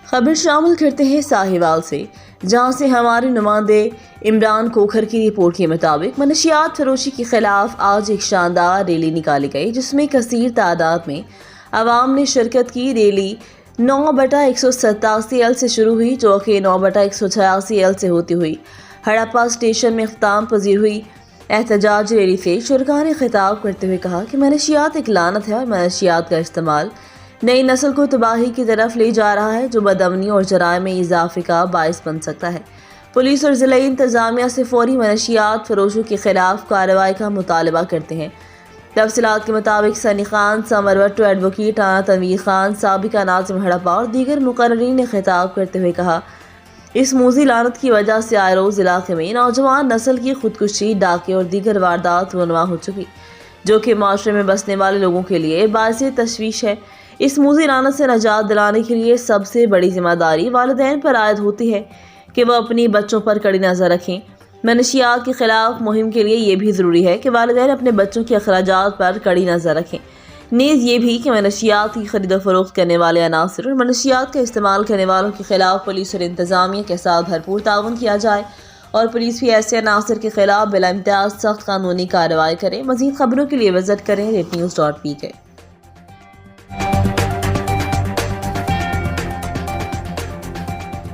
خبر شامل کرتے ہیں ساہیوال سے، جہاں سے ہمارے نمائندے عمران کوکھر کی رپورٹ کے مطابق منشیات فروشی کے خلاف آج ایک شاندار ریلی نکالی گئی، جس میں کثیر تعداد میں عوام نے شرکت کی۔ ریلی 9/187 سے شروع ہوئی، جو کہ 9/186 سے ہوتی ہوئی ہڑپہ اسٹیشن میں اختتام پذیر ہوئی۔ احتجاج ریلی سے شرکاء نے خطاب کرتے ہوئے کہا کہ منشیات ایک لعنت ہے اور منشیات کا استعمال نئی نسل کو تباہی کی طرف لے جا رہا ہے، جو بدامنی اور جرائم میں اضافے کا باعث بن سکتا ہے۔ پولیس اور ضلعی انتظامیہ سے فوری منشیات فروشوں کے خلاف کارروائی کا مطالبہ کرتے ہیں۔ تفصیلات کے مطابق سنی خان، سمر وٹو، ایڈوکیٹ رانا تنویر خان، سابقہ ناظم ہڑپہ اور دیگر مقررین نے خطاب کرتے ہوئے کہا، اس موذی لعنت کی وجہ سے آئے روز علاقے میں نوجوان نسل کی خودکشی، ڈاکے اور دیگر واردات رونما ہو چکی، جو کہ معاشرے میں بسنے والے لوگوں کے لیے باعث تشویش ہے۔ اس موذی لعنت سے نجات دلانے کے لیے سب سے بڑی ذمہ داری والدین پر عائد ہوتی ہے کہ وہ اپنی بچوں پر کڑی نظر رکھیں۔ منشیات کے خلاف مہم کے لیے یہ بھی ضروری ہے کہ والدین اپنے بچوں کے اخراجات پر کڑی نظر رکھیں، نیز یہ بھی کہ منشیات کی خرید و فروخت کرنے والے عناصر اور منشیات کا استعمال کرنے والوں کے خلاف پولیس اور انتظامیہ کے ساتھ بھرپور تعاون کیا جائے اور پولیس بھی ایسے عناصر کے خلاف بلا امتیاز سخت قانونی کارروائی کرے۔ مزید خبروں کے لیے وزٹ کریں rednews.pk۔